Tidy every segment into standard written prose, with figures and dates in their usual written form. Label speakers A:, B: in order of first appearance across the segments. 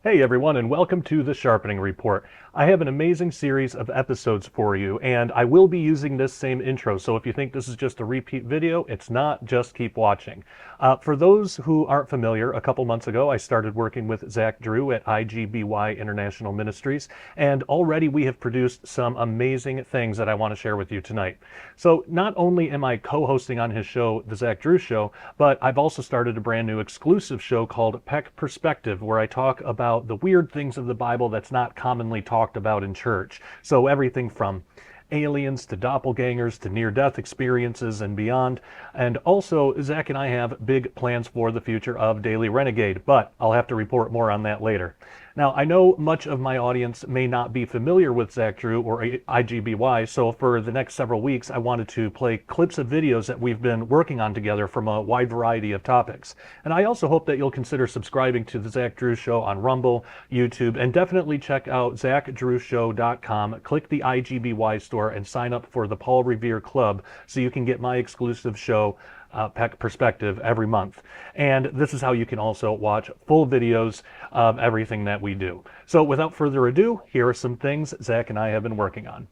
A: Hey everyone, and welcome to the Sharpening Report. I have an amazing series of episodes for you, and I will be using this same intro, so if you think this is just a repeat video, it's not, just keep watching. For those who aren't familiar, a couple months ago I started working with Zach Drew at IGBY International Ministries, and already we have produced some amazing things that I want to share with you tonight. So not only am I co-hosting on his show, The Zach Drew Show, but I've also started a brand new exclusive show called Peck Perspective, where I talk about the weird things of the Bible that's not commonly talked about in church. So everything from aliens to doppelgangers to near-death experiences and beyond. And also, Zach and I have big plans for the future of Daily Renegade, but I'll have to report more on that later. Now, I know much of my audience may not be familiar with Zach Drew or IGBY, so for the next several weeks, I wanted to play clips of videos that we've been working on together from a wide variety of topics. And I also hope that you'll consider subscribing to the Zach Drew Show on Rumble, YouTube, and definitely check out ZachDrewShow.com, click the IGBY store, and sign up for the Paul Revere Club so you can get my exclusive show, Peck Perspective, every month. And this is how you can also watch full videos of everything that we do. So without further ado, here are some things Zach and I have been working on.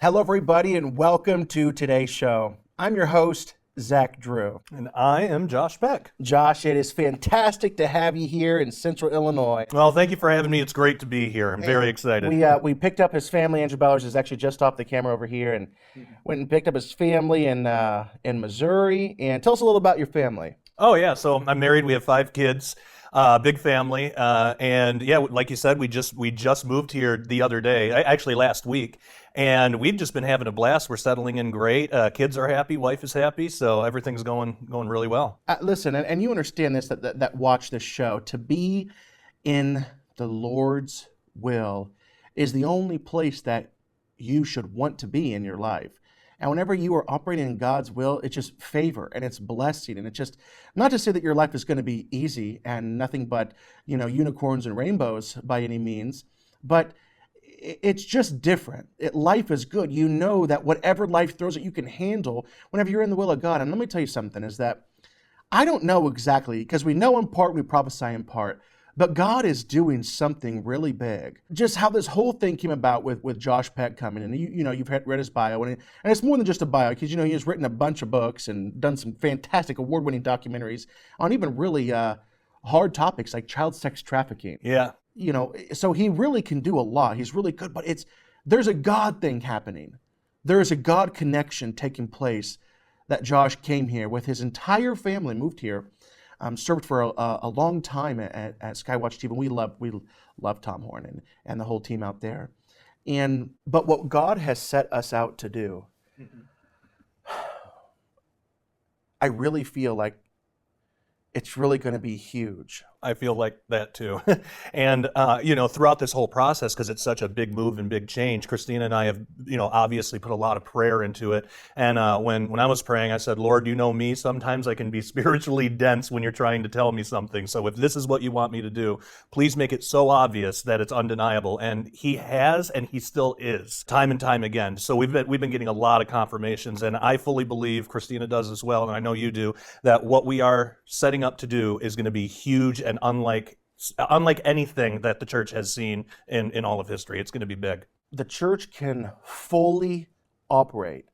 B: Hello, everybody, and welcome to today's show. I'm your host, Zach Drew.
A: And I am Josh Peck.
B: Josh, it is fantastic to have you here in Central Illinois.
C: Well, thank you for having me. It's great to be here. I'm very excited.
B: We picked up his family. Andrew Bowers is actually just off the camera over here, and went and picked up his family in Missouri. And tell us a little about your family.
C: Oh, yeah. So I'm married. We have 5 kids, big family. And yeah, like you said, we just moved here the other day, actually last week. And we've just been having a blast. We're settling in great. Kids are happy. Wife is happy. So everything's going really well.
B: Listen, and you understand this, that watch this show, to be in the Lord's will is the only place that you should want to be in your life. And whenever you are operating in God's will, it's just favor and it's blessing. And it's just not to say that your life is going to be easy and nothing but, unicorns and rainbows by any means, but it's just different. Life is good. You know that whatever life throws at you can handle whenever you're in the will of God. And let me tell you something, is that I don't know exactly, because we know in part, we prophesy in part, but God is doing something really big. Just how this whole thing came about with Josh Peck coming in. You've read his bio, and it's more than just a bio, because he has written a bunch of books and done some fantastic award-winning documentaries on even really hard topics like child sex trafficking.
C: Yeah.
B: So he really can do a lot. He's really good, but there's a God thing happening. There is a God connection taking place, that Josh came here with his entire family, moved here, served for a long time at Skywatch TV. We love Tom Horn and the whole team out there. But what God has set us out to do, I really feel like it's really going to be huge.
C: I feel like that too. And, throughout this whole process, because it's such a big move and big change, Christina and I have, obviously put a lot of prayer into it. And when I was praying, I said, Lord, you know me, sometimes I can be spiritually dense when you're trying to tell me something. So if this is what you want me to do, please make it so obvious that it's undeniable. And he has, and he still is, time and time again. So we've been getting a lot of confirmations, and I fully believe, Christina does as well, and I know you do, that what we are setting up to do is going to be huge and unlike anything that the church has seen in all of history. It's going to be big.
B: The church can fully operate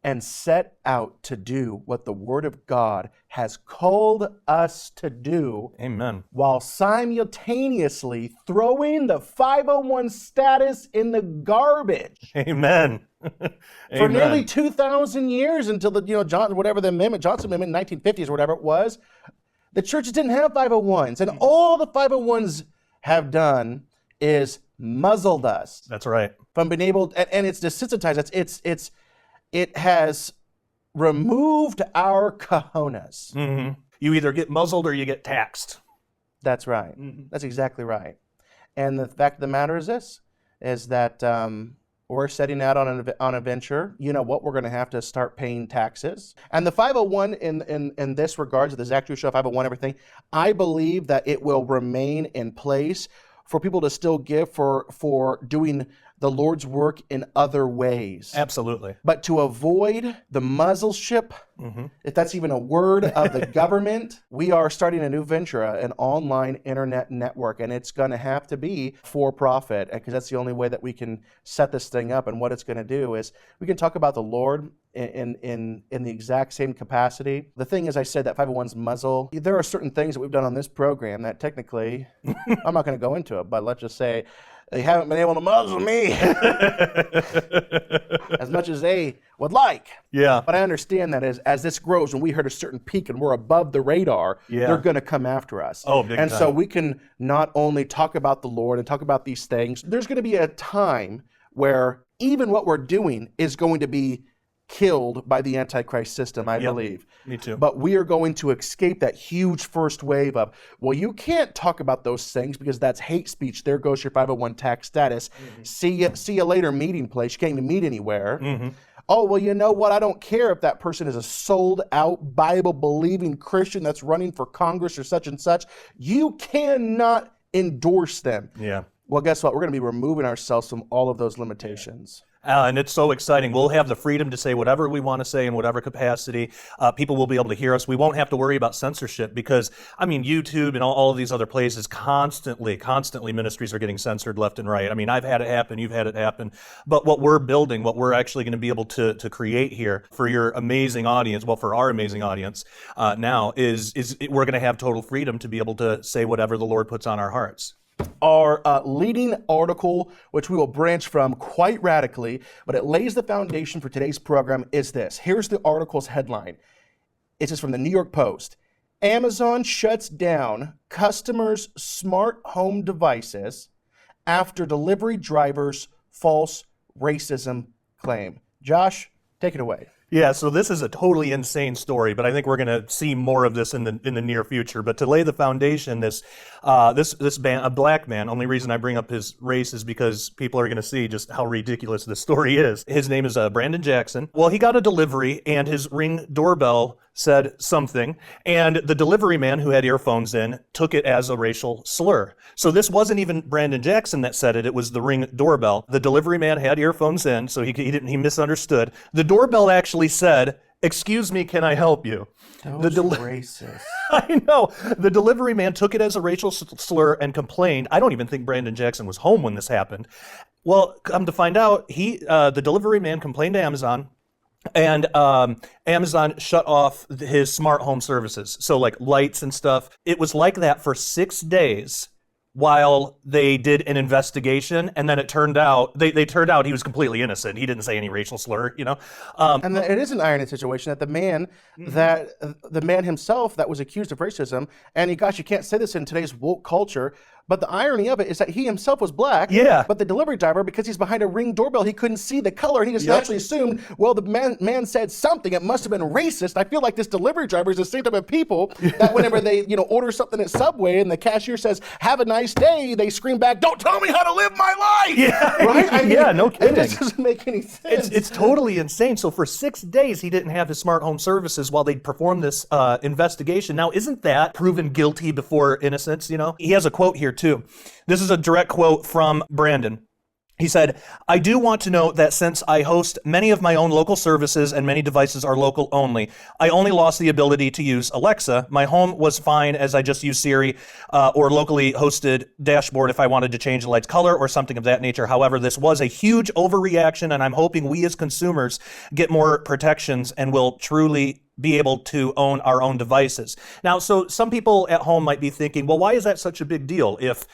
B: and set out to do what the Word of God has called us to do.
C: Amen.
B: While simultaneously throwing the 501 status in the garbage.
C: Amen.
B: For nearly 2,000 years, until the Johnson Amendment, 1950s or whatever it was, the churches didn't have 501s, and all the 501s have done is muzzled us.
C: That's right.
B: From being able, and it's desensitized. It has removed our cojones.
C: Mm-hmm. You either get muzzled or you get taxed.
B: That's right. Mm-hmm. That's exactly right. And the fact of the matter is this: is that we're setting out on a venture. You know what? We're going to have to start paying taxes. And the 501 in this regards, the Zach Drew Show 501, everything, I believe that it will remain in place for people to still give for doing the Lord's work in other ways.
C: Absolutely.
B: But to avoid the muzzleship, if that's even a word, of the government, we are starting a new venture, an online internet network, and it's going to have to be for profit, because that's the only way that we can set this thing up. And what it's going to do is we can talk about the Lord in the exact same capacity. The thing is, I said that 501's muzzle. There are certain things that we've done on this program that technically, I'm not going to go into it, but let's just say they haven't been able to muzzle me as much as they would like.
C: Yeah.
B: But I understand that as this grows, when we hit a certain peak and we're above the radar, they're going to come after us.
C: Oh, big
B: and
C: time.
B: so we can not only talk about the Lord and talk about these things, there's going to be a time where even what we're doing is going to be killed by the Antichrist system, I believe.
C: Me too.
B: But we are going to escape that huge first wave of, well, you can't talk about those things because that's hate speech. There goes your 501 tax status. See you later meeting place. You can't even meet anywhere. Oh, well, you know what? I don't care if that person is a sold out Bible-believing Christian that's running for Congress or such and such. You cannot endorse them.
C: Yeah.
B: Well, guess what? We're going to be removing ourselves from all of those limitations.
C: And it's so exciting. We'll have the freedom to say whatever we want to say in whatever capacity. People will be able to hear us. We won't have to worry about censorship because, I mean, YouTube and all of these other places constantly ministries are getting censored left and right. I mean, I've had it happen. You've had it happen. But what we're building, what we're actually going to be able to create here for your amazing audience, well, for our amazing audience now is we're going to have total freedom to be able to say whatever the Lord puts on our hearts.
B: Our leading article, which we will branch from quite radically, but it lays the foundation for today's program, is this. Here's the article's headline. It's from the New York Post. Amazon shuts down customers' smart home devices after delivery drivers' false racism claim. Josh, take it away.
C: Yeah, so this is a totally insane story, but I think we're going to see more of this in the near future. But to lay the foundation, this man, a black man, only reason I bring up his race is because people are going to see just how ridiculous this story is. His name is Brandon Jackson. Well, he got a delivery and his Ring doorbell said something, and the delivery man who had earphones in took it as a racial slur. So this wasn't even Brandon Jackson that said it, it was the Ring doorbell. The delivery man had earphones in, so he misunderstood. The doorbell actually said, "Excuse me, can I help you?"
B: Those racist.
C: I know. The delivery man took it as a racial slur and complained. I don't even think Brandon Jackson was home when this happened. Well, come to find out, the delivery man complained to Amazon, and Amazon shut off his smart home services. So like lights and stuff. It was like that for 6 days while they did an investigation, and then it turned out they turned out he was completely innocent. He didn't say any racial slur, you know.
B: And it is an irony situation that the man himself that was accused of racism, and gosh, you can't say this in today's woke culture, but the irony of it is that he himself was black.
C: Yeah.
B: But the delivery driver, because he's behind a Ring doorbell, he couldn't see the color, and he just naturally assumed, well, the man said something. It must have been racist. I feel like this delivery driver is the same type of people that whenever they order something at Subway and the cashier says, "Have a nice day," they scream back, "Don't tell me how to live my life!"
C: Yeah,
B: right? I mean,
C: yeah, no kidding.
B: It just doesn't make any sense.
C: It's totally insane. So for 6 days, he didn't have his smart home services while they performed this investigation. Now, isn't that proven guilty before innocence? You know, he has a quote here too. This is a direct quote from Brandon. He said, "I do want to note that since I host many of my own local services and many devices are local only, I only lost the ability to use Alexa. My home was fine as I just used Siri or locally hosted dashboard if I wanted to change the light's color or something of that nature. However, this was a huge overreaction, and I'm hoping we as consumers get more protections and will truly be able to own our own devices." Now, so some people at home might be thinking, well, why is that such a big deal? If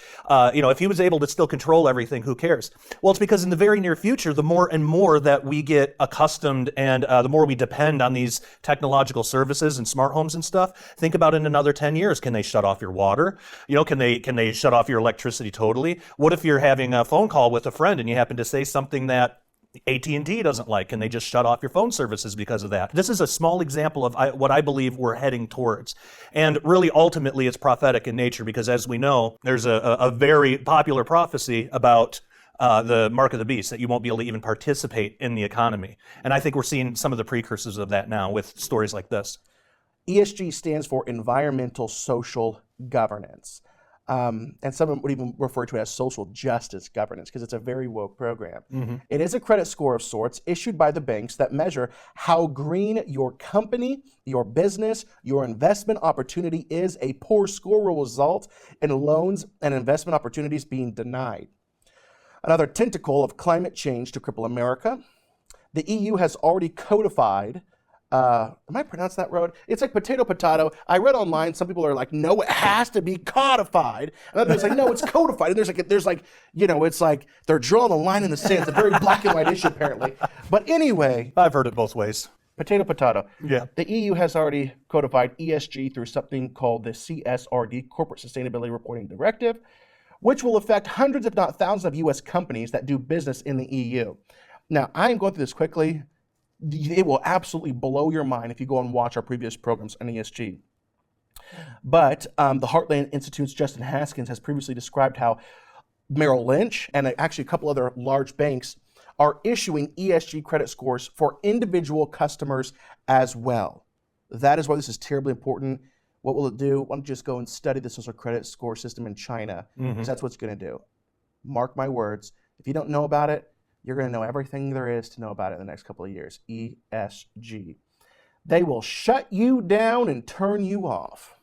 C: he was able to still control everything, who cares? Well, it's because in the very near future, the more and more that we get accustomed and the more we depend on these technological services and smart homes and stuff, think about in another 10 years, can they shut off your water? Can they shut off your electricity totally? What if you're having a phone call with a friend and you happen to say something that AT&T doesn't like? Can they just shut off your phone services because of that? This is a small example of what I believe we're heading towards. And really, ultimately, it's prophetic in nature because, as we know, there's a very popular prophecy about the mark of the beast, that you won't be able to even participate in the economy. And I think we're seeing some of the precursors of that now with stories like this.
B: ESG stands for Environmental Social Governance. and some would even refer to it as social justice governance because it's a very woke program. It is a credit score of sorts issued by the banks that measure how green your company, your business, your investment opportunity is. A poor score will result in loans and investment opportunities being denied. Another tentacle of climate change to cripple America. The EU has already codified. Am I pronouncing that word? It's like potato. I read online. Some people are like, no, it has to be codified. And others like, no, it's codified. And there's like, it's like they're drawing a line in the sand. It's a very black and white issue, apparently. But anyway,
C: I've heard it both ways.
B: Potato.
C: Yeah.
B: The EU has already codified ESG through something called the CSRD, Corporate Sustainability Reporting Directive, which will affect hundreds, if not thousands, of U.S. companies that do business in the EU. Now, I am going through this quickly. It will absolutely blow your mind if you go and watch our previous programs on ESG. But the Heartland Institute's Justin Haskins has previously described how Merrill Lynch and actually a couple other large banks are issuing ESG credit scores for individual customers as well. That is why this is terribly important. What will it do? Why don't you just go and study the social credit score system in China? Because that's what it's going to do. Mark my words. If you don't know about it, you're going to know everything there is to know about it in the next couple of years. ESG. They will shut you down and turn you off.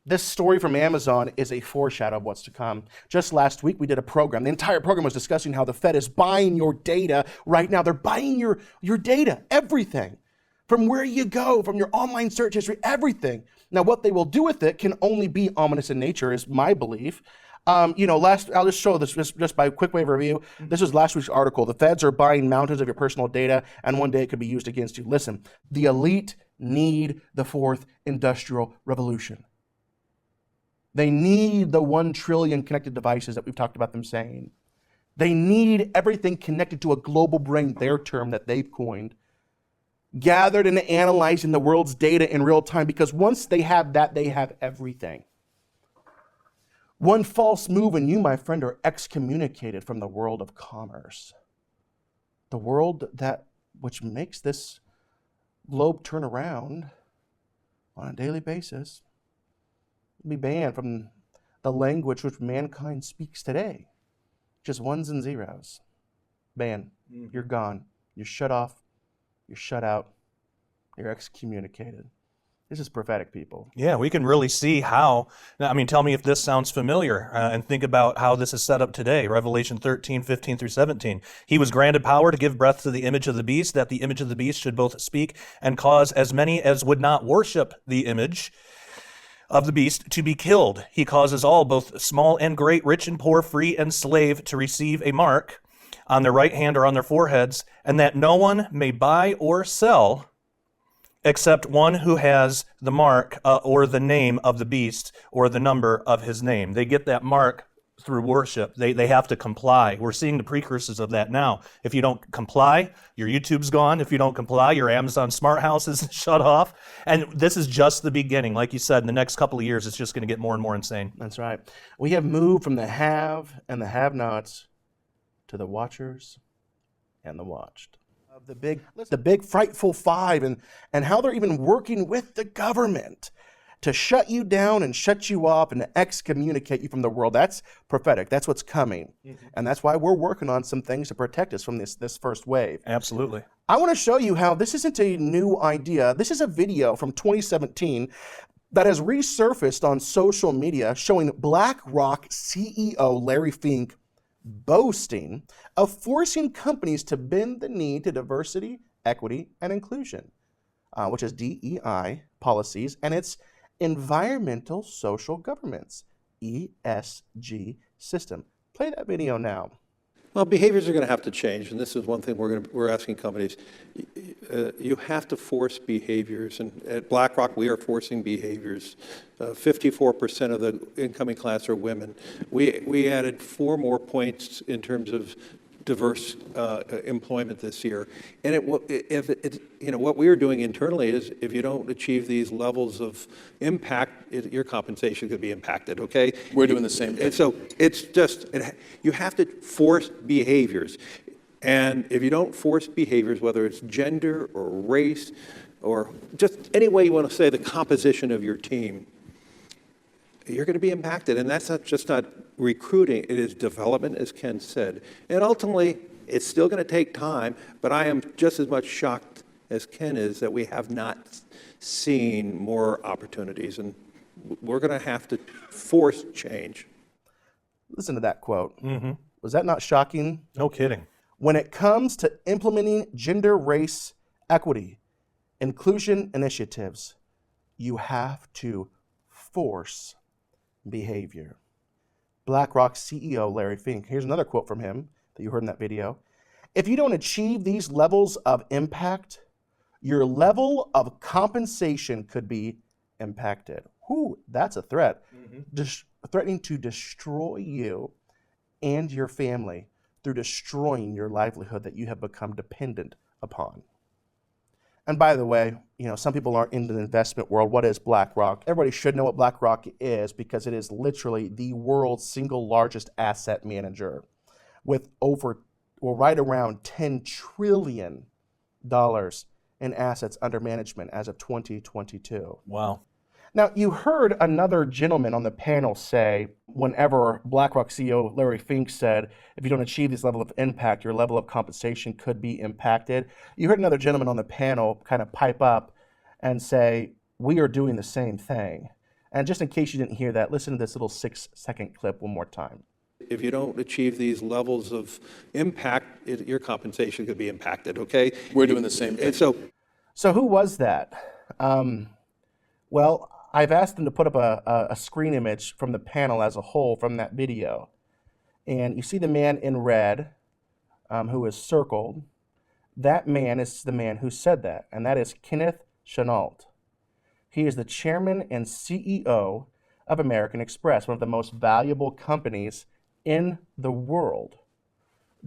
B: This story from Amazon is a foreshadow of what's to come. Just last week, we did a program. The entire program was discussing how the Fed is buying your data right now. They're buying your data, everything. From where you go, from your online search history, everything. Now, what they will do with it can only be ominous in nature, is my belief. I'll just show this just by a quick wave review. This is last week's article. The feds are buying mountains of your personal data, and one day it could be used against you. Listen, the elite need the fourth industrial revolution. They need the 1 trillion connected devices that we've talked about them saying. They need everything connected to a global brain, their term that they've coined, gathered and analyzing the world's data in real time, because once they have that, they have everything. One false move and you, my friend, are excommunicated from the world of commerce. The world which makes this globe turn around on a daily basis. Be banned from the language which mankind speaks today. Just ones and zeros. Banned. You're gone. You're shut off. You're shut out. You're excommunicated. This is prophetic, people.
C: Yeah, we can really see how. Tell me if this sounds familiar, and think about how this is set up today. Revelation 13, 15 through 17. He was granted power to give breath to the image of the beast, that the image of the beast should both speak and cause as many as would not worship the image of the beast to be killed. He causes all, both small and great, rich and poor, free and slave, to receive a mark on their right hand or on their foreheads, and that no one may buy or sell except one who has the mark or the name of the beast or the number of his name. They get that mark through worship. They have to comply. We're seeing the precursors of that now. If you don't comply, your YouTube's gone. If you don't comply, your Amazon Smart House is shut off. And this is just the beginning. Like you said, in the next couple of years, it's just going to get more and more insane.
B: That's right. We have moved from the have and the have-nots to the watchers and the watched. Of the big frightful five, and how they're even working with the government to shut you down and shut you off and to excommunicate you from the world. That's prophetic. That's what's coming. And that's why we're working on some things to protect us from this first wave.
C: Absolutely.
B: I want to show you how this isn't a new idea. This is a video from 2017 that has resurfaced on social media showing BlackRock CEO Larry Fink boasting of forcing companies to bend the knee to diversity, equity, and inclusion, which is DEI policies, and its environmental social governance, ESG system. Play that video now.
D: Well, behaviors are going to have to change, and this is one thing we're asking companies. You have to force behaviors, and at BlackRock we are forcing behaviors. 54% of the incoming class are women. We added 4 more points in terms of diverse employment this year, and what we are doing internally is, if you don't achieve these levels of impact, your compensation could be impacted. Okay,
B: we're doing the same thing.
D: So it's just you have to force behaviors, and if you don't force behaviors, whether it's gender or race or just any way you want to say the composition of your team, you're going to be impacted. And that's not recruiting, it is development, as Ken said. And ultimately, it's still going to take time, but I am just as much shocked as Ken is that we have not seen more opportunities. And we're going to have to force change.
B: Listen to that quote. Was that not shocking?
C: No kidding.
B: When it comes to implementing gender, race, equity, inclusion initiatives, you have to force behavior. BlackRock CEO Larry Fink, here's another quote from him that you heard in that video. If you don't achieve these levels of impact, your level of compensation could be impacted. Whew, that's a threat. Threatening to destroy you and your family through destroying your livelihood that you have become dependent upon. And by the way, some people aren't in the investment world. What is BlackRock? Everybody should know what BlackRock is because it is literally the world's single largest asset manager with right around $10 trillion in assets under management as of 2022.
C: Wow.
B: Now, you heard another gentleman on the panel say, whenever BlackRock CEO Larry Fink said, if you don't achieve this level of impact, your level of compensation could be impacted. You heard another gentleman on the panel kind of pipe up and say, we are doing the same thing. And just in case you didn't hear that, listen to this little 6-second clip one more time.
D: If you don't achieve these levels of impact, your compensation could be impacted, okay?
E: We're doing the same thing.
D: And
B: so who was that? Well, I've asked them to put up a screen image from the panel as a whole from that video. And you see the man in red who is circled. That man is the man who said that, and that is Kenneth Chenault. He is the chairman and CEO of American Express, one of the most valuable companies in the world,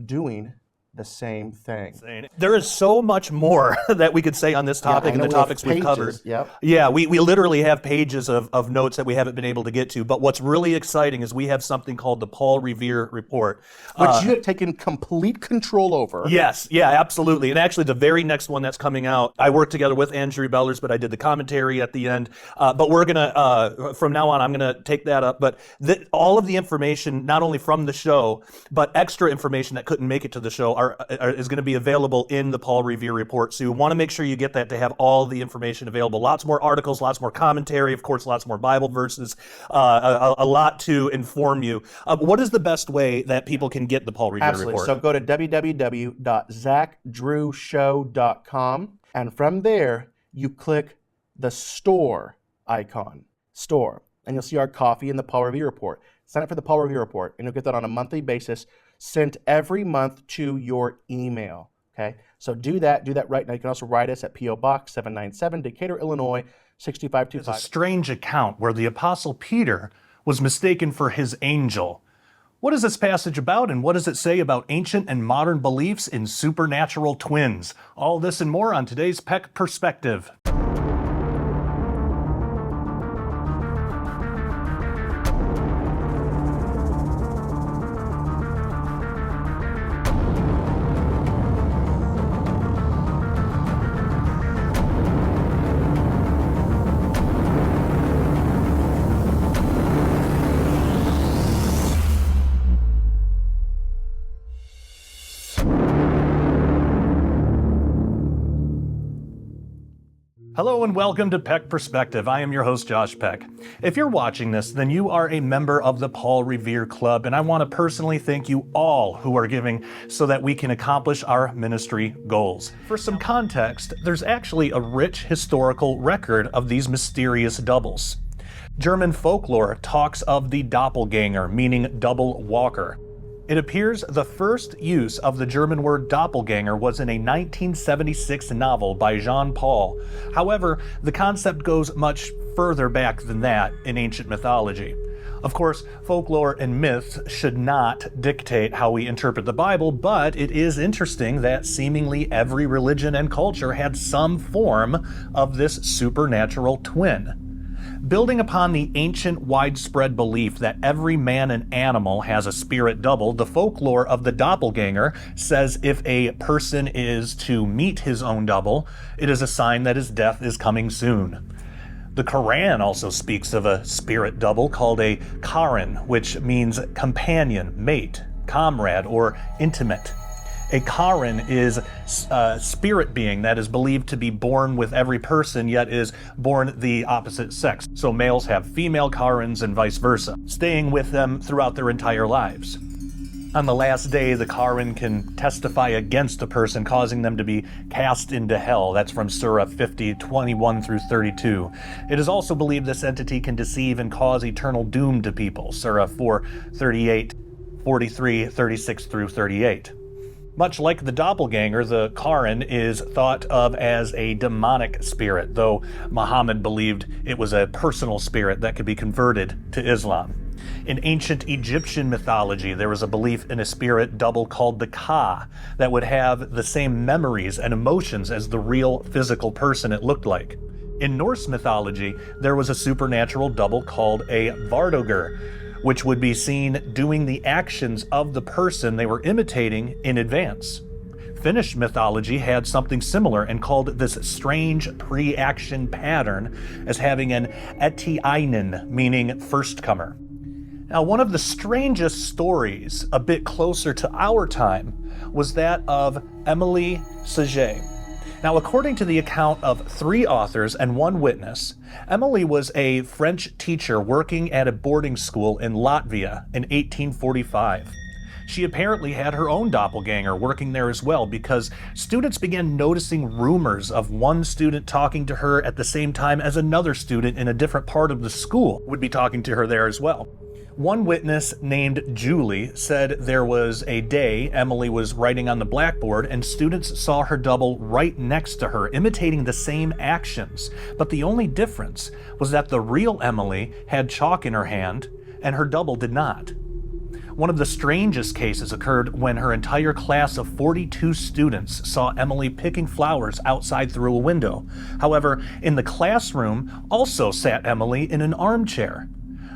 B: doing the same thing.
C: There is so much more that we could say on this topic and the topics we've covered.
B: Yep.
C: Yeah, we literally have pages of notes that we haven't been able to get to. But what's really exciting is we have something called the Paul Revere Report.
B: Which you have taken complete control over.
C: Yes, yeah, absolutely. And actually, the very next one that's coming out, I worked together with Andrew Bellers, but I did the commentary at the end. But we're going to, from now on, I'm going to take that up. But all of the information, not only from the show, but extra information that couldn't make it to the show is going to be available in the Paul Revere Report. So you want to make sure you get that to have all the information available. Lots more articles, lots more commentary, of course, lots more Bible verses, a lot to inform you. What is the best way that people can get the Paul Revere Report?
B: So go to www.zachdrewshow.com, and from there, you click the store icon, store, and you'll see our coffee and the Paul Revere Report. Sign up for the Paul Revere Report, and you'll get that on a monthly basis, sent every month to your email, okay? So do that right now. You can also write us at P.O. Box 797, Decatur, Illinois, 6525.
A: It's a strange account where the Apostle Peter was mistaken for his angel. What is this passage about, and what does it say about ancient and modern beliefs in supernatural twins? All this and more on today's Peck Perspective. Hello and welcome to Peck Perspective. I am your host, Josh Peck. If you're watching this, then you are a member of the Paul Revere Club, and I want to personally thank you all who are giving so that we can accomplish our ministry goals. For some context, there's actually a rich historical record of these mysterious doubles. German folklore talks of the Doppelganger, meaning double walker. It appears the first use of the German word doppelganger was in a 1976 novel by Jean Paul. However, the concept goes much further back than that in ancient mythology. Of course, folklore and myths should not dictate how we interpret the Bible, but it is interesting that seemingly every religion and culture had some form of this supernatural twin. Building upon the ancient widespread belief that every man and animal has a spirit double, the folklore of the doppelganger says if a person is to meet his own double, it is a sign that his death is coming soon.
C: The Quran also speaks of a spirit double called a Karin, which means companion, mate, comrade, or intimate. A Karin is a spirit being that is believed to be born with every person, yet is born the opposite sex. So males have female Karins and vice versa, staying with them throughout their entire lives. On the last day, the Karin can testify against a person, causing them to be cast into hell. That's from Surah 50, 21 through 32. It is also believed this entity can deceive and cause eternal doom to people. Surah 4, 38, 43, 36 through 38. Much like the doppelganger, the Karin is thought of as a demonic spirit, though Muhammad believed it was a personal spirit that could be converted to Islam. In ancient Egyptian mythology, there was a belief in a spirit double called the Ka that would have the same memories and emotions as the real physical person it looked like. In Norse mythology, there was a supernatural double called a Vardogur, which would be seen doing the actions of the person they were imitating in advance. Finnish mythology had something similar and called this strange pre-action pattern as having an etiainen, meaning first comer. Now, one of the strangest stories, a bit closer to our time, was that of Emily Saget. Now, according to the account of 3 authors and 1 witness, Emily was a French teacher working at a boarding school in Latvia in 1845. She apparently had her own doppelganger working there as well, because students began noticing rumors of one student talking to her at the same time as another student in a different part of the school would be talking to her there as well. One witness named Julie said there was a day Emily was writing on the blackboard and students saw her double right next to her, imitating the same actions. But the only difference was that the real Emily had chalk in her hand and her double did not. One of the strangest cases occurred when her entire class of 42 students saw Emily picking flowers outside through a window. However, in the classroom also sat Emily in an armchair.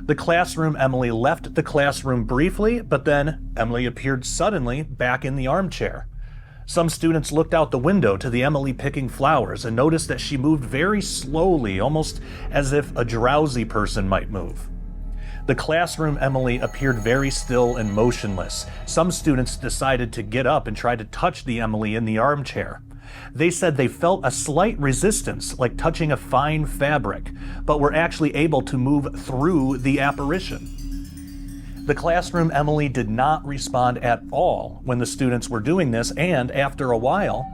C: The classroom Emily left the classroom briefly, but then Emily appeared suddenly back in the armchair. Some students looked out the window to the Emily picking flowers and noticed that she moved very slowly, almost as if a drowsy person might move. The classroom Emily appeared very still and motionless. Some students decided to get up and try to touch the Emily in the armchair. They said they felt a slight resistance, like touching a fine fabric, but were actually able to move through the apparition. The classroom Emily did not respond at all when the students were doing this, and after a while,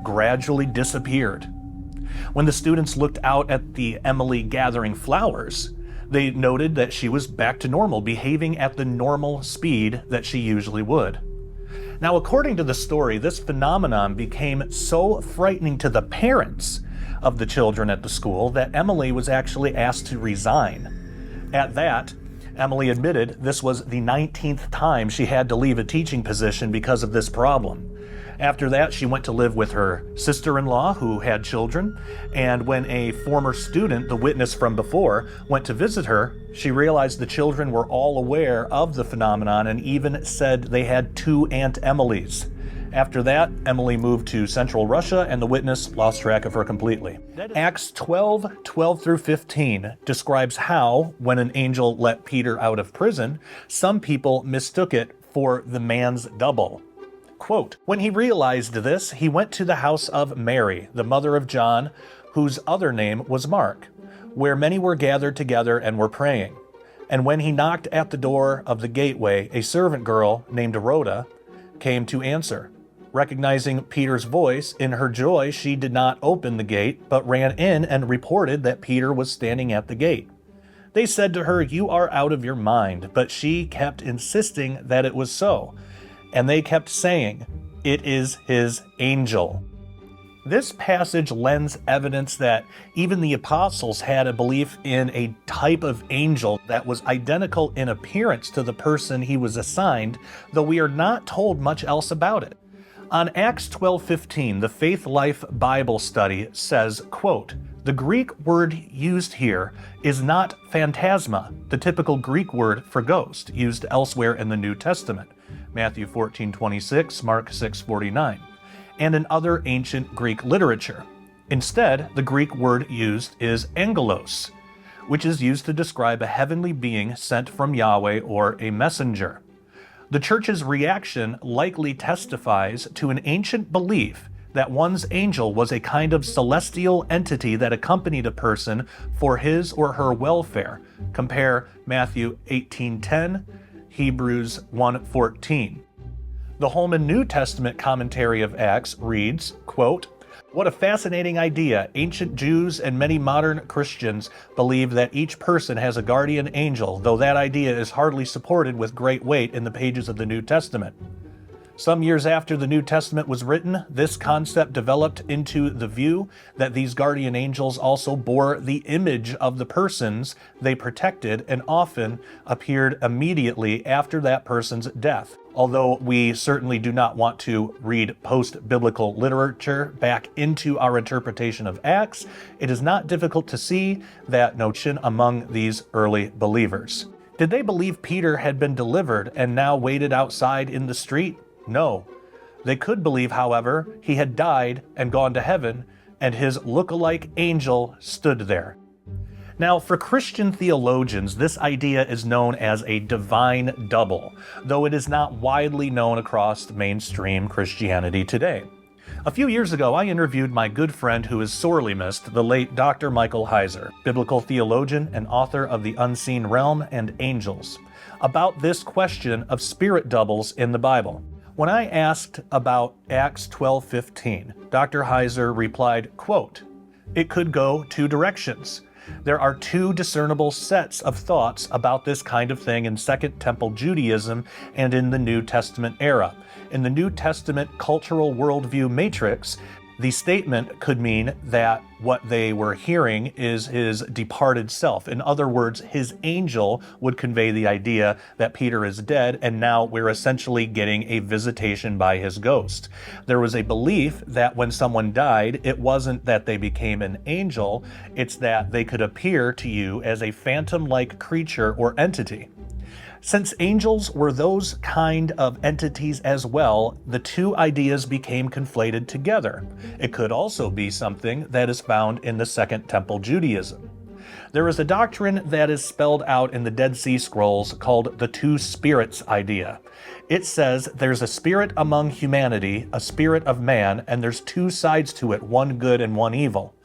C: gradually disappeared. When the students looked out at the Emily gathering flowers, they noted that she was back to normal, behaving at the normal speed that she usually would. Now, according to the story, this phenomenon became so frightening to the parents of the children at the school that Emily was actually asked to resign. At that, Emily admitted this was the 19th time she had to leave a teaching position because of this problem. After that, she went to live with her sister-in-law who had children, and when a former student, the witness from before, went to visit her, she realized the children were all aware of the phenomenon and even said they had 2 Aunt Emilys. After that, Emily moved to Central Russia, and the witness lost track of her completely. Acts 12 through 15 describes how, when an angel let Peter out of prison, some people mistook it for the man's double. Quote, "When he realized this, he went to the house of Mary, the mother of John, whose other name was Mark, where many were gathered together and were praying. And when he knocked at the door of the gateway, a servant girl named Rhoda came to answer. Recognizing Peter's voice, in her joy she did not open the gate, but ran in and reported that Peter was standing at the gate. They said to her, 'You are out of your mind,' but she kept insisting that it was so. And they kept saying, 'It is his angel.'" This passage lends evidence that even the apostles had a belief in a type of angel that was identical in appearance to the person he was assigned, though we are not told much else about it. On Acts 12:15, the Faith Life Bible Study says, quote, "The Greek word used here is not phantasma, the typical Greek word for ghost, used elsewhere in the New Testament, Matthew 14:26, Mark 6:49, and in other ancient Greek literature. Instead, the Greek word used is angelos, which is used to describe a heavenly being sent from Yahweh or a messenger. The church's reaction likely testifies to an ancient belief that one's angel was a kind of celestial entity that accompanied a person for his or her welfare. Compare Matthew 18:10, Hebrews 1:14. The Holman New Testament commentary of Acts reads, quote, "What a fascinating idea. Ancient Jews and many modern Christians believe that each person has a guardian angel, though that idea is hardly supported with great weight in the pages of the New Testament. Some years after the New Testament was written, this concept developed into the view that these guardian angels also bore the image of the persons they protected and often appeared immediately after that person's death. Although we certainly do not want to read post-biblical literature back into our interpretation of Acts, it is not difficult to see that notion among these early believers. Did they believe Peter had been delivered and now waited outside in the street? No. They could believe, however, he had died and gone to heaven, and his look-alike angel stood there. Now, for Christian theologians, this idea is known as a divine double, though it is not widely known across mainstream Christianity today. A few years ago, I interviewed my good friend who is sorely missed, the late Dr. Michael Heiser, biblical theologian and author of The Unseen Realm and Angels, about this question of spirit doubles in the Bible. When I asked about Acts 12:15, Dr. Heiser replied, quote, "It could go two directions. There are two discernible sets of thoughts about this kind of thing in Second Temple Judaism and in the New Testament era. In the New Testament cultural worldview matrix, the statement could mean that what they were hearing is his departed self. In other words, his angel would convey the idea that Peter is dead, and now we're essentially getting a visitation by his ghost. There was a belief that when someone died, it wasn't that they became an angel, it's that they could appear to you as a phantom-like creature or entity. Since angels were those kind of entities as well, the two ideas became conflated together. It could also be something that is found in the Second Temple Judaism. There is a doctrine that is spelled out in the Dead Sea Scrolls called the two spirits idea. It says there's a spirit among humanity, a spirit of man, and there's two sides to it, one good and one evil.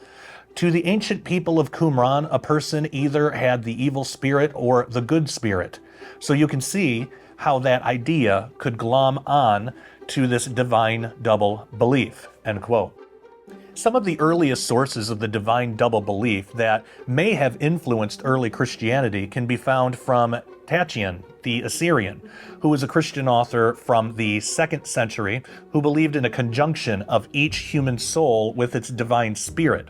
C: To the ancient people of Qumran, a person either had the evil spirit or the good spirit. So you can see how that idea could glom on to this divine double belief, end quote. Some of the earliest sources of the divine double belief that may have influenced early Christianity can be found from Tatian, the Assyrian, who was a Christian author from the 2nd century who believed in a conjunction of each human soul with its divine spirit,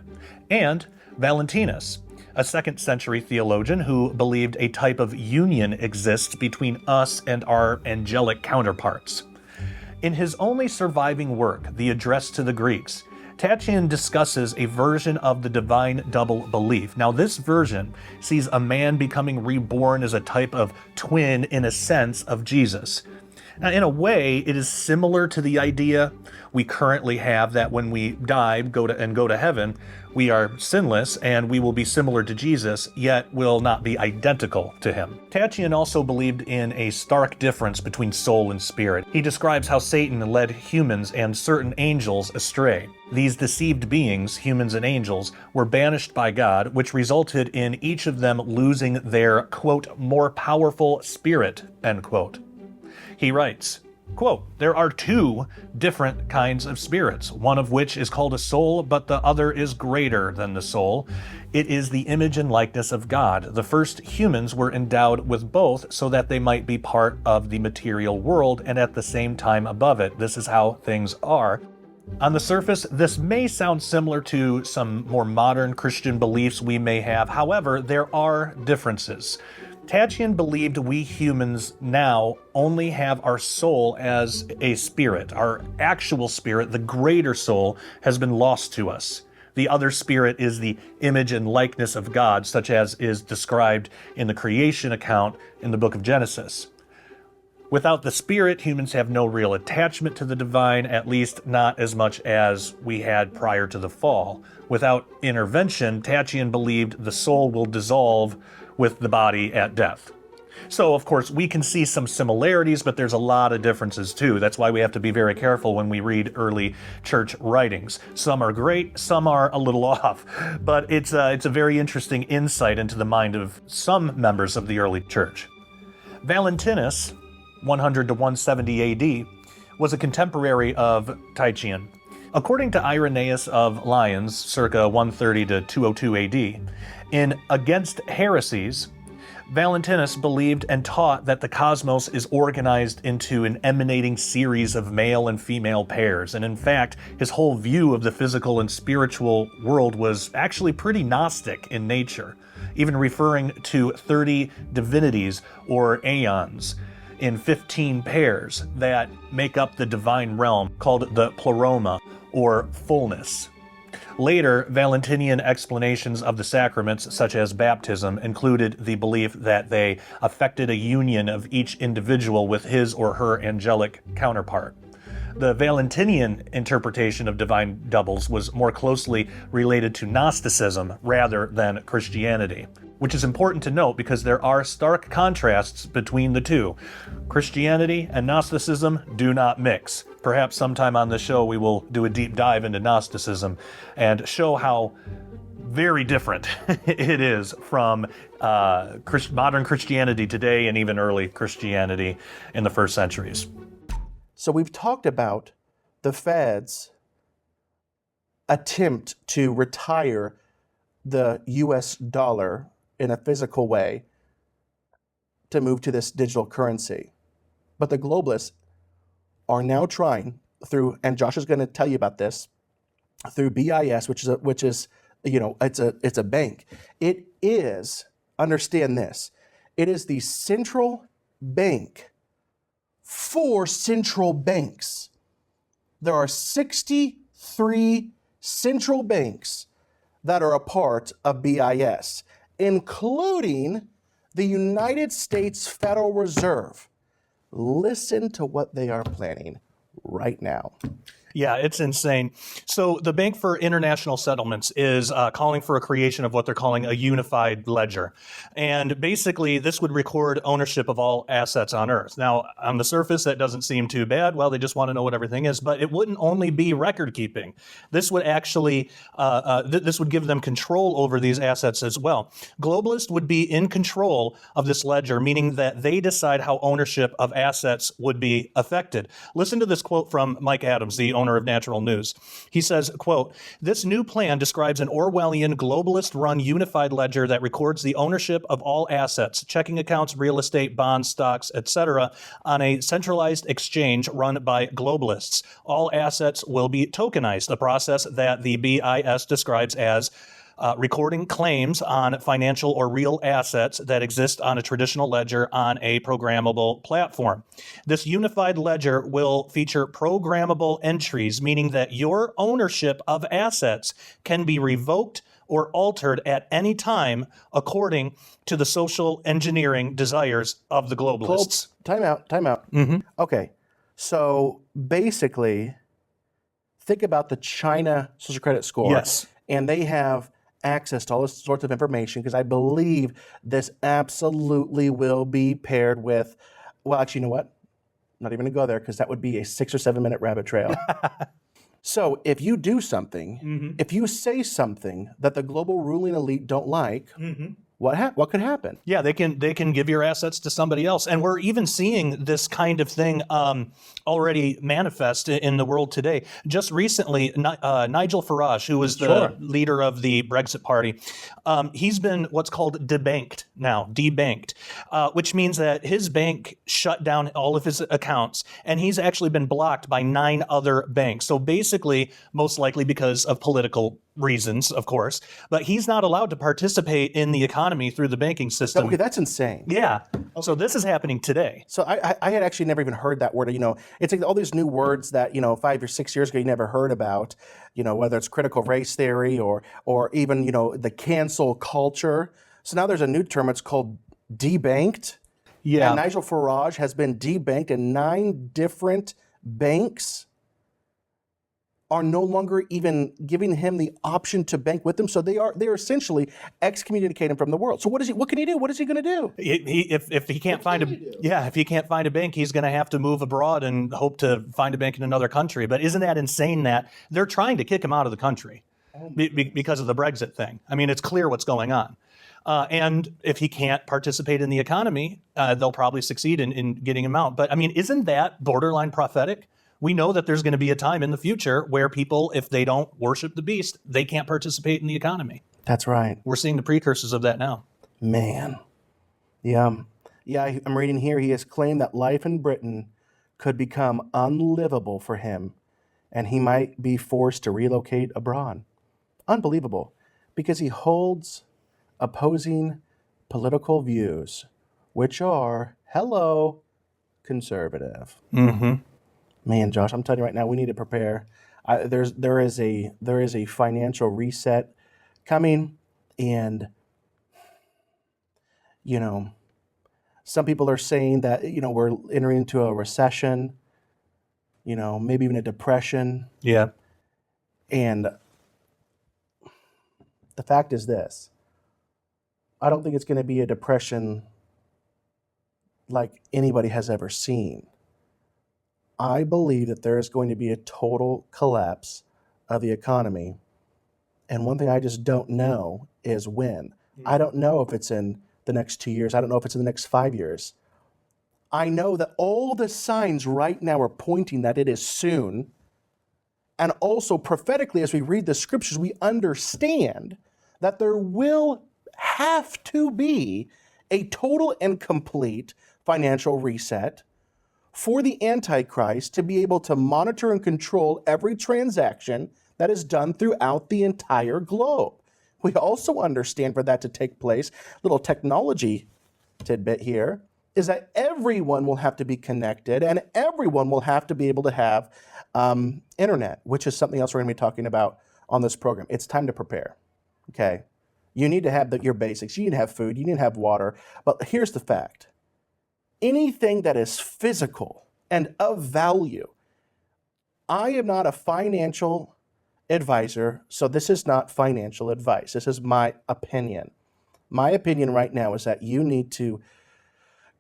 C: and Valentinus, a 2nd century theologian who believed a type of union exists between us and our angelic counterparts. In his only surviving work, The Address to the Greeks, Tatian discusses a version of the divine double belief. Now, this version sees a man becoming reborn as a type of twin, in a sense, of Jesus. Now, in a way, it is similar to the idea we currently have that when we die, go to heaven, we are sinless and we will be similar to Jesus, yet will not be identical to him. Tatian also believed in a stark difference between soul and spirit. He describes how Satan led humans and certain angels astray. These deceived beings, humans and angels, were banished by God, which resulted in each of them losing their, quote, more powerful spirit, end quote. He writes, quote, "There are two different kinds of spirits, one of which is called a soul, but the other is greater than the soul. It is the image and likeness of God. The first humans were endowed with both so that they might be part of the material world and at the same time above it. This is how things are. On the surface, this may sound similar to some more modern Christian beliefs we may have. However, there are differences. Tatian believed we humans now only have our soul as a spirit. Our actual spirit, the greater soul, has been lost to us. The other spirit is the image and likeness of God, such as is described in the creation account in the book of Genesis. Without the spirit, humans have no real attachment to the divine, at least not as much as we had prior to the fall. Without intervention, Tatian believed the soul will dissolve with the body at death. So, of course, we can see some similarities, but there's a lot of differences too. That's why we have to be very careful when we read early church writings. Some are great, some are a little off, but it's a very interesting insight into the mind of some members of the early church. Valentinus, 100 to 170 AD, was a contemporary of Tatian. According to Irenaeus of Lyons, circa 130 to 202 AD, in Against Heresies, Valentinus believed and taught that the cosmos is organized into an emanating series of male and female pairs, and in fact, his whole view of the physical and spiritual world was actually pretty Gnostic in nature, even referring to 30 divinities or aeons in 15 pairs that make up the divine realm called the pleroma, or fullness. Later, Valentinian explanations of the sacraments, such as baptism, included the belief that they affected a union of each individual with his or her angelic counterpart. The Valentinian interpretation of divine doubles was more closely related to Gnosticism rather than Christianity, which is important to note because there are stark contrasts between the two. Christianity and Gnosticism do not mix. Perhaps sometime on the show we will do a deep dive into Gnosticism and show how very different it is from modern Christianity today and even early Christianity in the first centuries.
B: So we've talked about the Fed's attempt to retire the US dollar in a physical way to move to this digital currency. But the globalists are now trying through, and Josh is going to tell you about this, through BIS, which is it's a bank. It is, understand this, it is the central bank for central banks. There are 63 central banks that are a part of BIS, including the United States Federal Reserve. Listen to what they are planning right now.
C: Yeah, it's insane. So the Bank for International Settlements is calling for a creation of what they're calling a unified ledger. And basically, this would record ownership of all assets on Earth. Now, on the surface, that doesn't seem too bad. Well, they just want to know what everything is. But it wouldn't only be record keeping. This would actually, this would give them control over these assets as well. Globalists would be in control of this ledger, meaning that they decide how ownership of assets would be affected. Listen to this quote from Mike Adams, the owner of Natural News. He says, quote, "This new plan describes an Orwellian, globalist-run unified ledger that records the ownership of all assets, checking accounts, real estate, bonds, stocks, etc., on a centralized exchange run by globalists. All assets will be tokenized, a process that the BIS describes as recording claims on financial or real assets that exist on a traditional ledger on a programmable platform. This unified ledger will feature programmable entries, meaning that your ownership of assets can be revoked or altered at any time according to the social engineering desires of the globalists."
B: Time out.
C: Mm-hmm.
B: Okay, so basically, think about the China social credit score.
C: Yes.
B: And they have access to all this sorts of information, because I believe this absolutely will be paired with, well, actually, you know what? I'm not even going to go there, because that would be a 6 or 7 minute rabbit trail. So if you do something, if you say something that the global ruling elite don't like, what could happen?
C: Yeah, they can give your assets to somebody else. And we're even seeing this kind of thing already manifest in the world today. Just recently, Nigel Farage, who was the leader of the Brexit party, he's been what's called debanked now, which means that his bank shut down all of his accounts, and he's actually been blocked by 9 other banks. So basically, most likely because of political reasons, of course, but he's not allowed to participate in the economy through the banking system.
B: Okay, that's insane.
C: Yeah. So this is happening today.
B: So I had actually never even heard that word. It's like all these new words that 5 or 6 years ago you never heard about. Whether it's critical race theory or even the cancel culture. So now there's a new term. It's called debanked.
C: Yeah.
B: And Nigel Farage has been debanked, and 9 different banks are no longer even giving him the option to bank with them. So they're essentially excommunicating him from the world. So what can he do? What is he going to do?
C: If he can't find if he can't find a bank, he's going to have to move abroad and hope to find a bank in another country. But isn't that insane that they're trying to kick him out of the country because of the Brexit thing? I mean, it's clear what's going on. And if he can't participate in the economy, they'll probably succeed in getting him out. But I mean, isn't that borderline prophetic? We know that there's going to be a time in the future where people, if they don't worship the beast, they can't participate in the economy.
B: That's right.
C: We're seeing the precursors of that now.
B: Man. Yeah. Yeah, I'm reading here. He has claimed that life in Britain could become unlivable for him, and he might be forced to relocate abroad. Unbelievable. Because he holds opposing political views, which are, hello, conservative.
C: Mm-hmm.
B: Man, Josh, I'm telling you right now, we need to prepare. There is a financial reset coming, and some people are saying that we're entering into a recession, maybe even a depression.
C: Yeah.
B: And the fact is this: I don't think it's going to be a depression like anybody has ever seen. I believe that there is going to be a total collapse of the economy. And one thing I just don't know is when. I don't know if it's in the next 2 years. I don't know if it's in the next 5 years. I know that all the signs right now are pointing that it is soon. And also prophetically, as we read the scriptures, we understand that there will have to be a total and complete financial reset for the Antichrist to be able to monitor and control every transaction that is done throughout the entire globe. We also understand for that to take place, little technology tidbit here, is that everyone will have to be connected and everyone will have to be able to have internet, which is something else we're going to be talking about on this program. It's time to prepare, okay? You need to have your basics. You need to have food. You need to have water. But here's the fact. Anything that is physical and of value. I am not a financial advisor, so this is not financial advice. This is my opinion. My opinion right now is that you need to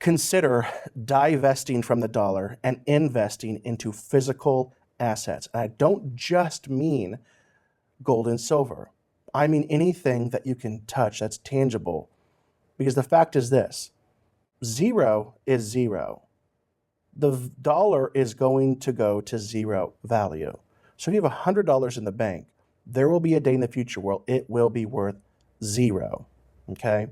B: consider divesting from the dollar and investing into physical assets. And I don't just mean gold and silver. I mean anything that you can touch that's tangible. Because the fact is this: zero is zero. The dollar is going to go to zero value. So if you have $100 in the bank, there will be a day in the future where it will be worth zero, okay?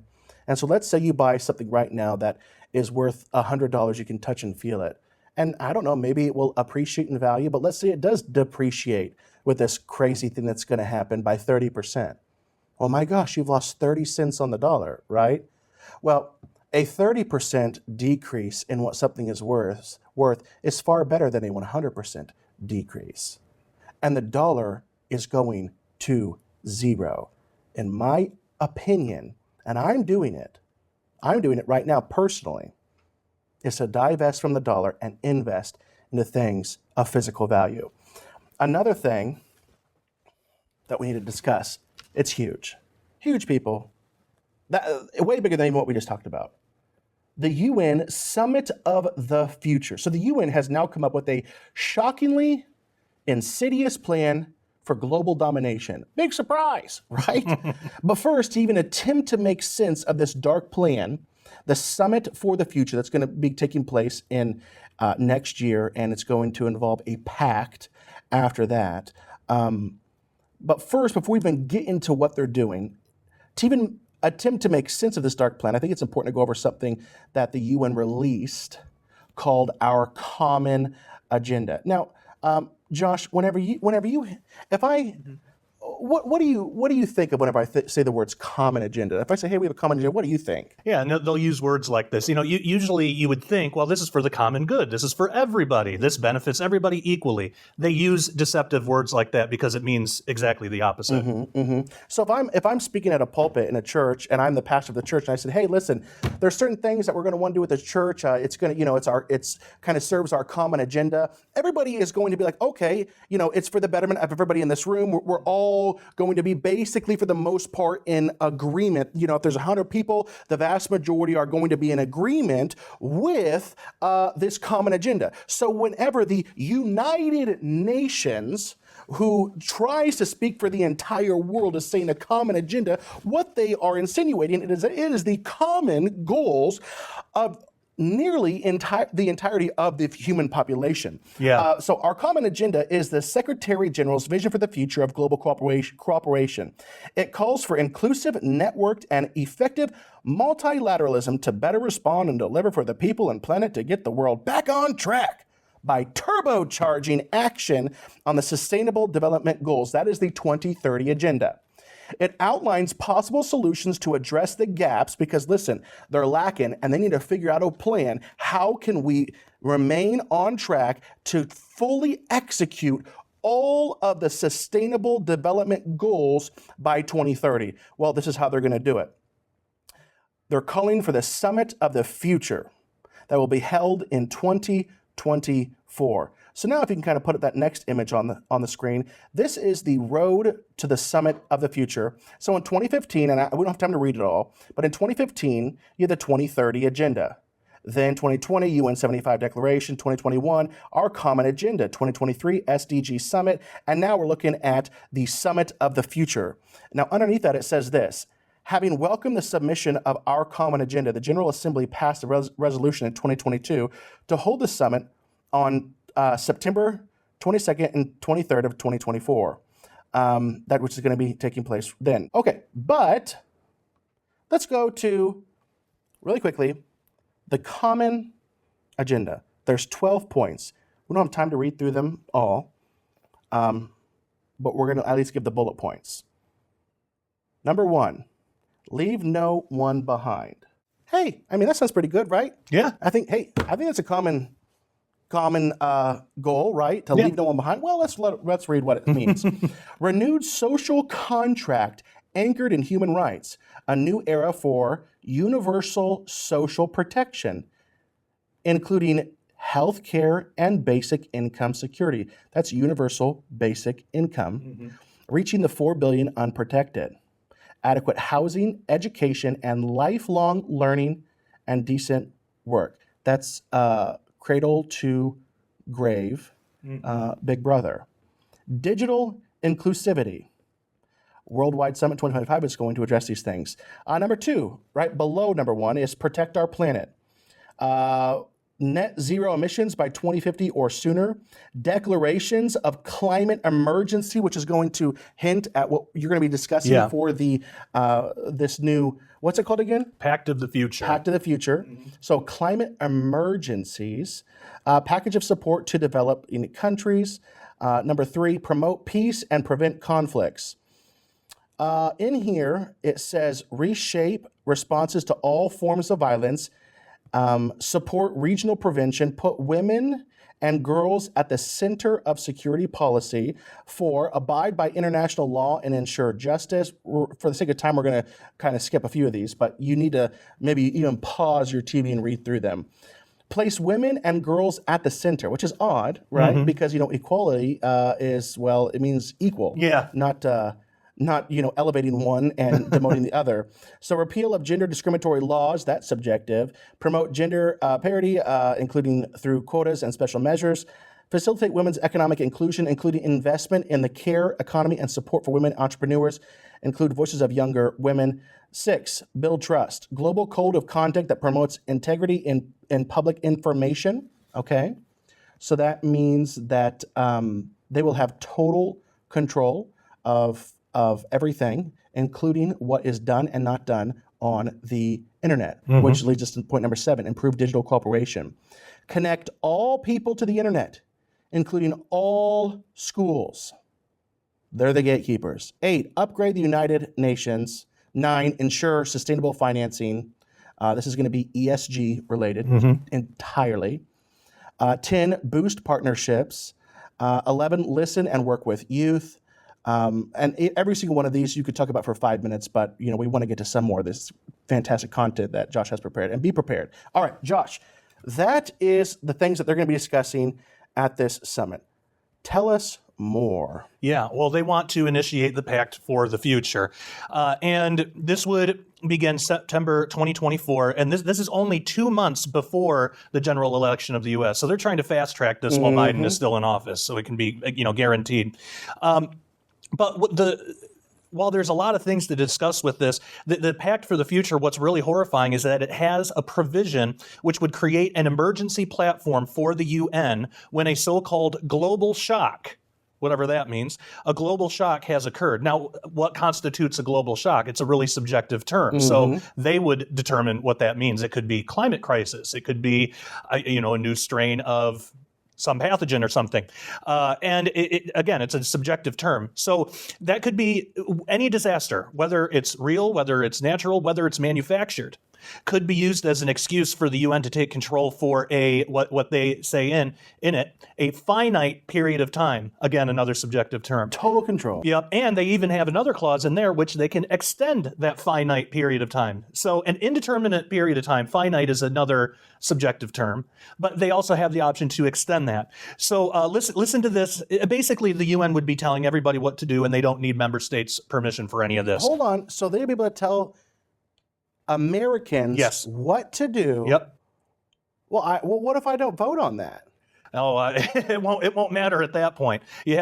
B: And so let's say you buy something right now that is worth $100, you can touch and feel it. And I don't know, maybe it will appreciate in value, but let's say it does depreciate with this crazy thing that's going to happen by 30%. Well, my gosh, you've lost 30 cents on the dollar, right? Well, a 30% decrease in what something is worth is far better than a 100% decrease. And the dollar is going to zero. In my opinion, and I'm doing it right now personally, is to divest from the dollar and invest into things of physical value. Another thing that we need to discuss, it's huge. Huge, people. Way bigger than even what we just talked about. The UN Summit of the Future. So the UN has now come up with a shockingly insidious plan for global domination. Big surprise, right? But first, to even attempt to make sense of this dark plan, the Summit for the Future that's going to be taking place in next year, and it's going to involve a pact after that. But first, before we even get into what they're doing, to even attempt to make sense of this dark plan, I think it's important to go over something that the UN released called Our Common Agenda. Now, Josh, what do you think of whenever I say the words common agenda? If I say, hey, we have a common agenda, what do you think?
C: Yeah, and they'll use words like this. Usually you would think, well, this is for the common good. This is for everybody. This benefits everybody equally. They use deceptive words like that because it means exactly the opposite.
B: So if I'm speaking at a pulpit in a church and I'm the pastor of the church and I said, hey, listen, there's certain things that we're going to want to do with the church. It's going to, it's kind of serves our common agenda. Everybody is going to be like, okay, it's for the betterment of everybody in this room. We're all going to be basically, for the most part, in agreement. If there's 100 people, the vast majority are going to be in agreement with this common agenda. So whenever the United Nations, who tries to speak for the entire world, is saying a common agenda, what they are insinuating it is the common goals of nearly the entirety of the human population.
C: Yeah.
B: So our common agenda is the Secretary General's vision for the future of global cooperation. It calls for inclusive, networked, and effective multilateralism to better respond and deliver for the people and planet to get the world back on track by turbocharging action on the Sustainable Development Goals. That is the 2030 Agenda. It outlines possible solutions to address the gaps because, listen, they're lacking and they need to figure out a plan. How can we remain on track to fully execute all of the Sustainable Development Goals by 2030? Well, this is how they're going to do it. They're calling for the Summit of the Future that will be held in 2024. So now if you can kind of put that next image on the screen, this is the road to the Summit of the Future. So in 2015, and we don't have time to read it all, but in 2015, you had the 2030 Agenda. Then 2020, UN 75 Declaration, 2021, our Common Agenda, 2023, SDG Summit, and now we're looking at the Summit of the Future. Now underneath that it says this: having welcomed the submission of our Common Agenda, the General Assembly passed a resolution in 2022 to hold the summit on September 22nd and 23rd of 2024, which is going to be taking place then. Okay, but let's go to, really quickly, the Common Agenda. There's 12 points. We don't have time to read through them all, but we're going to at least give the bullet points. Number 1, leave no one behind. Hey, I mean, that sounds pretty good, right?
C: Yeah.
B: I think that's a common goal, right? To leave no one behind. Well, let's read what it means. Renewed social contract anchored in human rights. A new era for universal social protection, including health care and basic income security. That's universal basic income. Reaching the 4 billion unprotected. Adequate housing, education, and lifelong learning and decent work. That's cradle to grave, Big Brother. Digital inclusivity. Worldwide Summit 2025 is going to address these things. Number 2, right below number 1, is protect our planet. Net zero emissions by 2050 or sooner. Declarations of climate emergency, which is going to hint at what you're going to be discussing for the this new, what's it called again?
C: Pact of the Future.
B: Pact of the Future. So climate emergencies. Package of support to developing countries. Number 3, promote peace and prevent conflicts. In here, it says reshape responses to all forms of violence, support regional prevention, put women and girls at the center of security policy. 4, abide by international law and ensure justice. For the sake of time, we're going to kind of skip a few of these, but you need to maybe even pause your TV and read through them. Place women and girls at the center, which is odd, right? Because, equality is, well, it means equal.
C: Yeah.
B: Not elevating one and demoting the other. So repeal of gender discriminatory laws, that's subjective. Promote gender parity, including through quotas and special measures. Facilitate women's economic inclusion, including investment in the care economy and support for women entrepreneurs. Include voices of younger women. 6, build trust. Global code of conduct that promotes integrity in public information. Okay, so that means that they will have total control of everything, including what is done and not done on the internet, which leads us to point number 7, improve digital cooperation. Connect all people to the internet, including all schools. They're the gatekeepers. 8, upgrade the United Nations. 9, ensure sustainable financing. This is going to be ESG related entirely. 10, boost partnerships. 11, listen and work with youth. Every single one of these you could talk about for 5 minutes, but we want to get to some more of this fantastic content that Josh has prepared. And be prepared. All right, Josh, that is the things that they're going to be discussing at this summit. Tell us more.
C: Yeah, well, they want to initiate the pact for the future. And this would begin September 2024. And this is only 2 months before the general election of the U.S. So they're trying to fast track this while Biden is still in office, so it can be guaranteed. While there's a lot of things to discuss with this, the Pact for the Future, what's really horrifying is that it has a provision which would create an emergency platform for the UN when a so-called global shock, whatever that means, a global shock has occurred. Now, what constitutes a global shock? It's a really subjective term. So they would determine what that means. It could be climate crisis. It could be, a new strain of some pathogen or something. And again, it's a subjective term. So that could be any disaster, whether it's real, whether it's natural, whether it's manufactured, could be used as an excuse for the UN to take control for what they say in it, a finite period of time. Again, another subjective term.
B: Total control.
C: Yep. And they even have another clause in there which they can extend that finite period of time. So an indeterminate period of time, finite is another subjective term, but they also have the option to extend that. So listen to this. Basically, the UN would be telling everybody what to do, and they don't need member states' permission for any of this.
B: Hold on. So they'd be able to tell Americans what to do.
C: Yep.
B: Well, what if I don't vote on that?
C: Oh, it won't matter at that point. You'll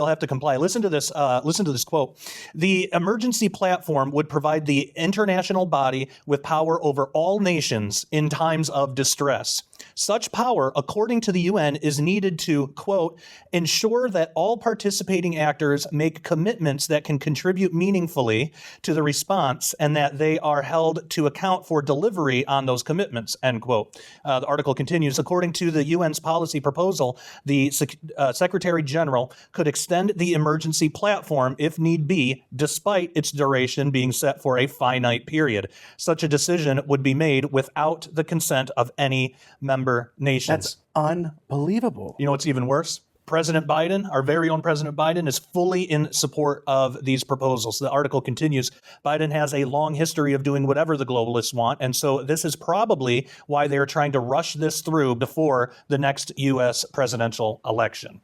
C: have to comply. Listen to this. Listen to this quote. The emergency platform would provide the international body with power over all nations in times of distress. Such power, according to the UN, is needed to, quote, ensure that all participating actors make commitments that can contribute meaningfully to the response and that they are held to account for delivery on those commitments, end quote. The article continues, according to the UN's policy proposal, the Secretary General could extend the emergency platform if need be, despite its duration being set for a finite period. Such a decision would be made without the consent of any member nations.
B: That's unbelievable.
C: You know what's even worse? President Biden, our very own President Biden, is fully in support of these proposals. The article continues, Biden has a long history of doing whatever the globalists want, and so this is probably why they're trying to rush this through before the next U.S. presidential election.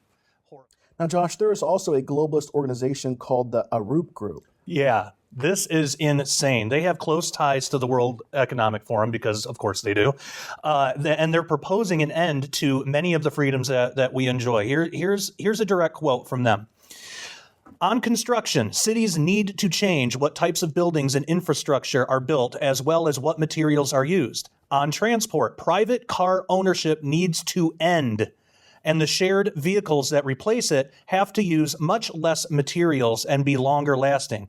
B: Now, Josh, there is also a globalist organization called the Arup Group.
C: Yeah. This is insane. They have close ties to the World Economic Forum because, of course, they do. And they're proposing an end to many of the freedoms that we enjoy. Here's a direct quote from them. On construction, cities need to change what types of buildings and infrastructure are built, as well as what materials are used. On transport, private car ownership needs to end, and the shared vehicles that replace it have to use much less materials and be longer lasting.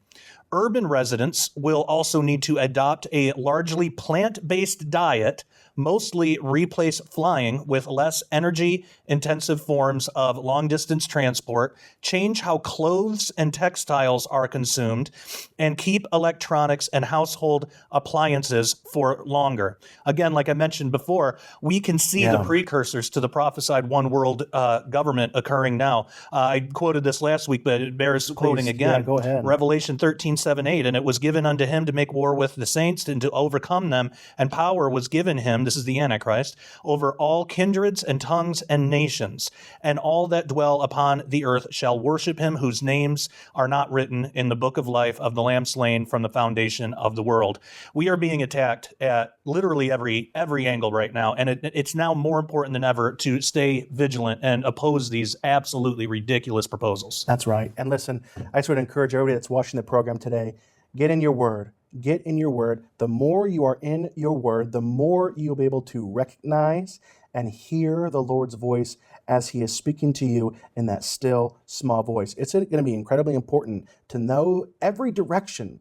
C: Urban residents will also need to adopt a largely plant-based diet, mostly replace flying with less energy-intensive forms of long-distance transport, change how clothes and textiles are consumed, and keep electronics and household appliances for longer. Again, like I mentioned before, we can see the precursors to the prophesied one world government occurring now. I quoted this last week, but it bears quoting again.
B: Yeah, go ahead.
C: Revelation 13:7-8, and it was given unto him to make war with the saints and to overcome them, and power was given him, this is the Antichrist, over all kindreds and tongues and nations, and all that dwell upon the earth shall worship him, whose names are not written in the book of life of the Lamb slain from the foundation of the world. We are being attacked at literally every angle right now, and it's now more important than ever to stay vigilant and oppose these absolutely ridiculous proposals.
B: That's right. And listen, I just would encourage everybody that's watching the program today, get in your word. Get in your word. The more you are in your word, the more you'll be able to recognize and hear the Lord's voice as he is speaking to you in that still, small voice. It's going to be incredibly important to know every direction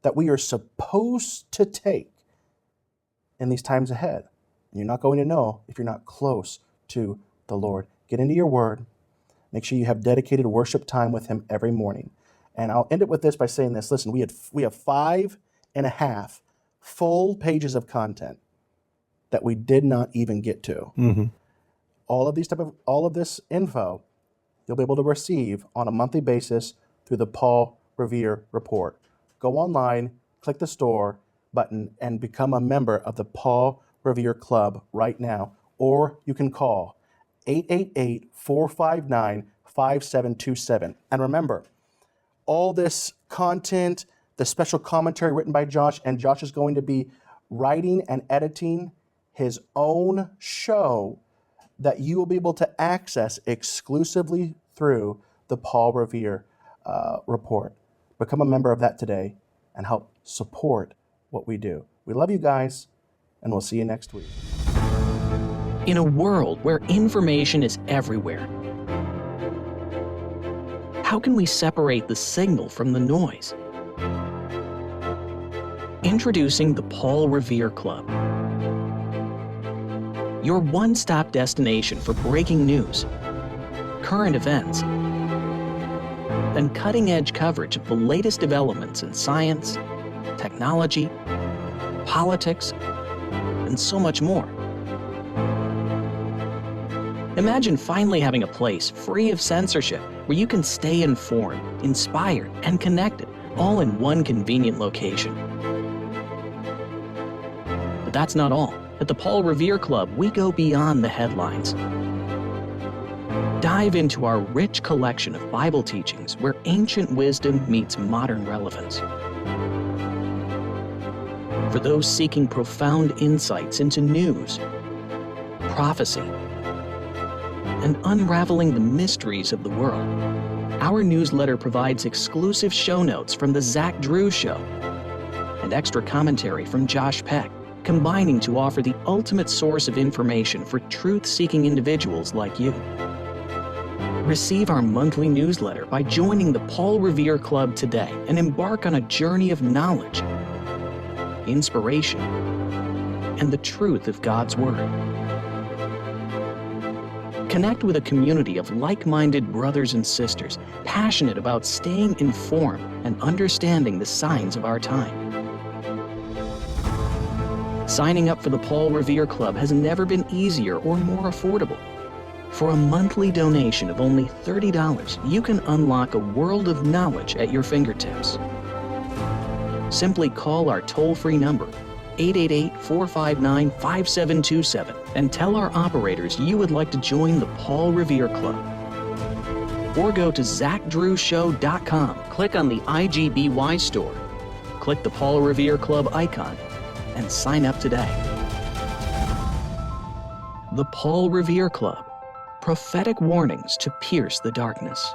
B: that we are supposed to take in these times ahead. And you're not going to know if you're not close to the Lord. Get into your word. Make sure you have dedicated worship time with him every morning. And I'll end it with this by saying this. Listen, we have 5.5 full pages of content that we did not even get to.
C: Mm-hmm.
B: All of this info you'll be able to receive on a monthly basis through the Paul Revere Report. Go online, click the store button, and become a member of the Paul Revere Club right now. Or you can call 888-459-5727. And remember, all this content, the special commentary written by Josh, and Josh is going to be writing and editing his own show that you will be able to access exclusively through the Paul Revere Report. Become a member of that today and help support what we do. We love you guys, and we'll see you next week.
E: In a world where information is everywhere, how can we separate the signal from the noise? Introducing the Paul Revere Club, your one-stop destination for breaking news, current events, and cutting-edge coverage of the latest developments in science, technology, politics, and so much more. Imagine finally having a place free of censorship where you can stay informed, inspired, and connected, all in one convenient location. But that's not all. At the Paul Revere Club, we go beyond the headlines. Dive into our rich collection of Bible teachings where ancient wisdom meets modern relevance. For those seeking profound insights into news, prophecy, and unraveling the mysteries of the world, our newsletter provides exclusive show notes from The Zach Drew Show and extra commentary from Josh Peck, combining to offer the ultimate source of information for truth-seeking individuals like you. Receive our monthly newsletter by joining the Paul Revere Club today and embark on a journey of knowledge, inspiration, and the truth of God's Word. Connect with a community of like-minded brothers and sisters passionate about staying informed and understanding the signs of our time. Signing up for the Paul Revere Club has never been easier or more affordable. For a monthly donation of only $30, you can unlock a world of knowledge at your fingertips. Simply call our toll-free number, 888-459-5727, and tell our operators you would like to join the Paul Revere Club. Or go to ZachDrewShow.com, click on the IGBY store, click the Paul Revere Club icon, and sign up today. The Paul Revere Club. Prophetic warnings to pierce the darkness.